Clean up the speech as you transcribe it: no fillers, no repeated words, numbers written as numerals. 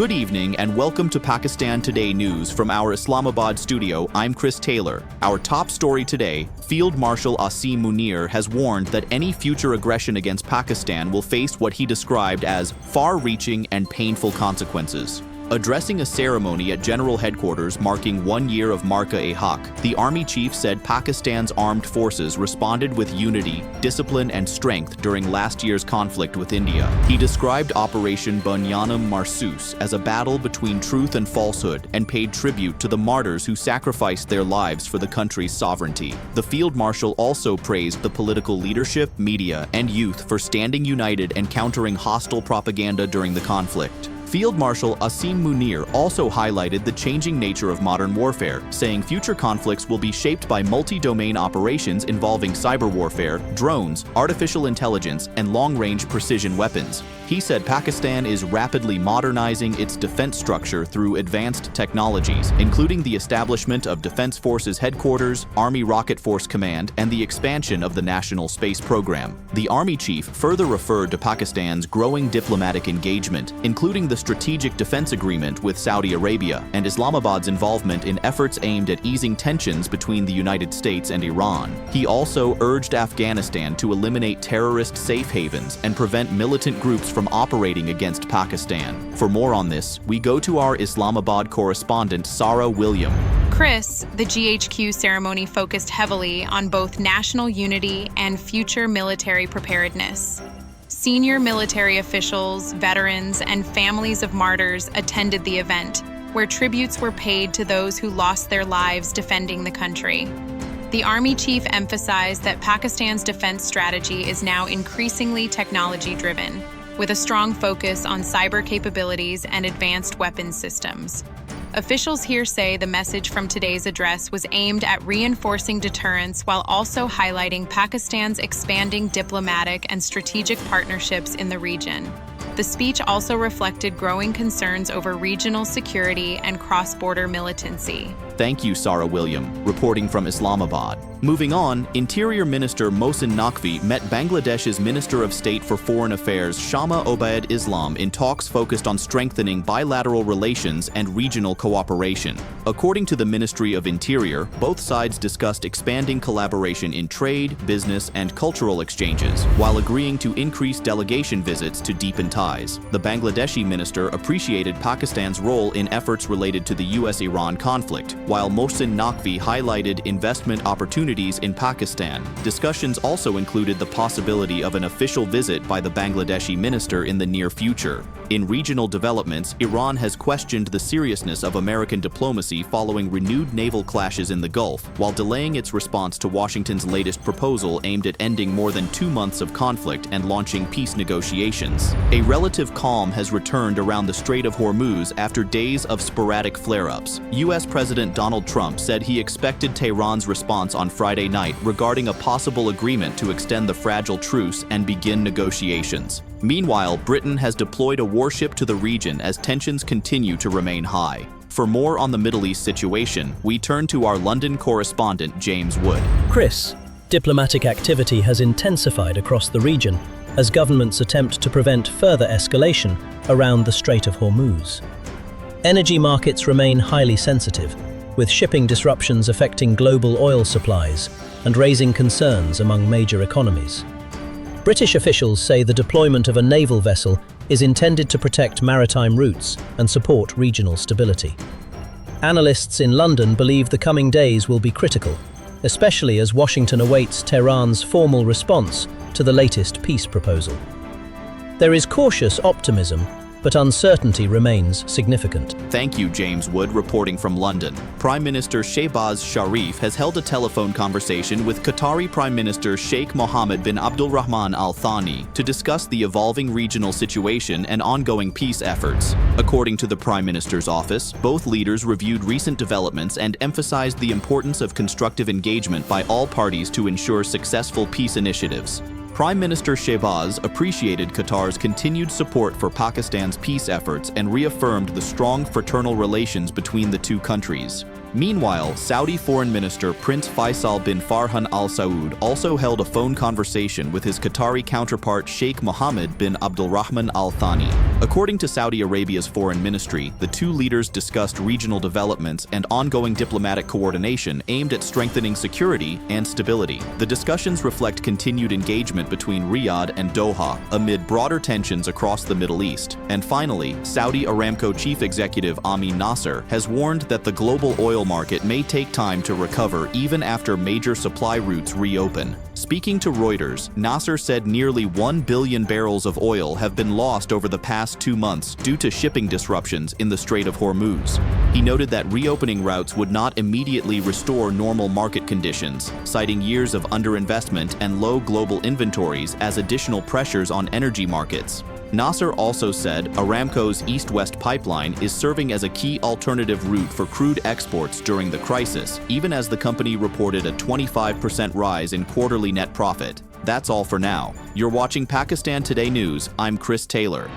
Good evening and welcome to Pakistan Today News from our Islamabad studio. I'm Chris Taylor. Our top story today, Field Marshal Asim Munir has warned that any future aggression against Pakistan will face what he described as far-reaching and painful consequences. Addressing a ceremony at General Headquarters marking 1 year of Marka-e-Haq, the Army Chief said Pakistan's armed forces responded with unity, discipline and strength during last year's conflict with India. He described Operation Bunyanam Marsus as a battle between truth and falsehood and paid tribute to the martyrs who sacrificed their lives for the country's sovereignty. The Field Marshal also praised the political leadership, media, and youth for standing united and countering hostile propaganda during the conflict. Field Marshal Asim Munir also highlighted the changing nature of modern warfare, saying future conflicts will be shaped by multi-domain operations involving cyber warfare, drones, artificial intelligence, and long-range precision weapons. He said Pakistan is rapidly modernizing its defense structure through advanced technologies, including the establishment of Defense Forces Headquarters, Army Rocket Force Command, and the expansion of the National Space Program. The Army Chief further referred to Pakistan's growing diplomatic engagement, including the Strategic Defense Agreement with Saudi Arabia and Islamabad's involvement in efforts aimed at easing tensions between the United States and Iran. He also urged Afghanistan to eliminate terrorist safe havens and prevent militant groups from operating against Pakistan. For more on this, we go to our Islamabad correspondent Sarah William. Chris, the GHQ ceremony focused heavily on both national unity and future military preparedness. Senior military officials, veterans, and families of martyrs attended the event, where tributes were paid to those who lost their lives defending the country. The Army Chief emphasized that Pakistan's defense strategy is now increasingly technology-driven, with a strong focus on cyber capabilities and advanced weapons systems. Officials here say the message from today's address was aimed at reinforcing deterrence while also highlighting Pakistan's expanding diplomatic and strategic partnerships in the region. The speech also reflected growing concerns over regional security and cross-border militancy. Thank you, Sarah William, reporting from Islamabad. Moving on, Interior Minister Mohsin Naqvi met Bangladesh's Minister of State for Foreign Affairs Shama Obaid Islam in talks focused on strengthening bilateral relations and regional cooperation. According to the Ministry of Interior, both sides discussed expanding collaboration in trade, business, and cultural exchanges, while agreeing to increase delegation visits to deepen ties. The Bangladeshi minister appreciated Pakistan's role in efforts related to the US-Iran conflict, while Mohsin Naqvi highlighted investment opportunities in Pakistan. Discussions also included the possibility of an official visit by the Bangladeshi minister in the near future. In regional developments, Iran has questioned the seriousness of American diplomacy following renewed naval clashes in the Gulf, while delaying its response to Washington's latest proposal aimed at ending more than 2 months of conflict and launching peace negotiations. A relative calm has returned around the Strait of Hormuz after days of sporadic flare-ups. U.S. President Donald Trump said he expected Tehran's response on Friday night regarding a possible agreement to extend the fragile truce and begin negotiations. Meanwhile, Britain has deployed a warship to the region as tensions continue to remain high. For more on the Middle East situation, we turn to our London correspondent James Wood. Chris, diplomatic activity has intensified across the region as governments attempt to prevent further escalation around the Strait of Hormuz. Energy markets remain highly sensitive, with shipping disruptions affecting global oil supplies and raising concerns among major economies. British officials say the deployment of a naval vessel is intended to protect maritime routes and support regional stability. Analysts in London believe the coming days will be critical, especially as Washington awaits Tehran's formal response to the latest peace proposal. There is cautious optimism, but uncertainty remains significant. Thank you, James Wood, reporting from London. Prime Minister Shehbaz Sharif has held a telephone conversation with Qatari Prime Minister Sheikh Mohammed bin Abdulrahman Al Thani to discuss the evolving regional situation and ongoing peace efforts. According to the Prime Minister's office, both leaders reviewed recent developments and emphasized the importance of constructive engagement by all parties to ensure successful peace initiatives. Prime Minister Shehbaz appreciated Qatar's continued support for Pakistan's peace efforts and reaffirmed the strong fraternal relations between the two countries. Meanwhile, Saudi Foreign Minister Prince Faisal bin Farhan Al Saud also held a phone conversation with his Qatari counterpart Sheikh Mohammed bin Abdulrahman Al Thani. According to Saudi Arabia's foreign ministry, the two leaders discussed regional developments and ongoing diplomatic coordination aimed at strengthening security and stability. The discussions reflect continued engagement between Riyadh and Doha amid broader tensions across the Middle East. And finally, Saudi Aramco chief executive Amin Nasser has warned that the global oil market may take time to recover even after major supply routes reopen. Speaking to Reuters, Nasser said nearly 1 billion barrels of oil have been lost over the past 2 months due to shipping disruptions in the Strait of Hormuz. He noted that reopening routes would not immediately restore normal market conditions, citing years of underinvestment and low global inventories as additional pressures on energy markets. Nasser also said Aramco's East-West pipeline is serving as a key alternative route for crude exports during the crisis, even as the company reported a 25% rise in quarterly net profit. That's all for now. You're watching Pakistan Today News. I'm Chris Taylor.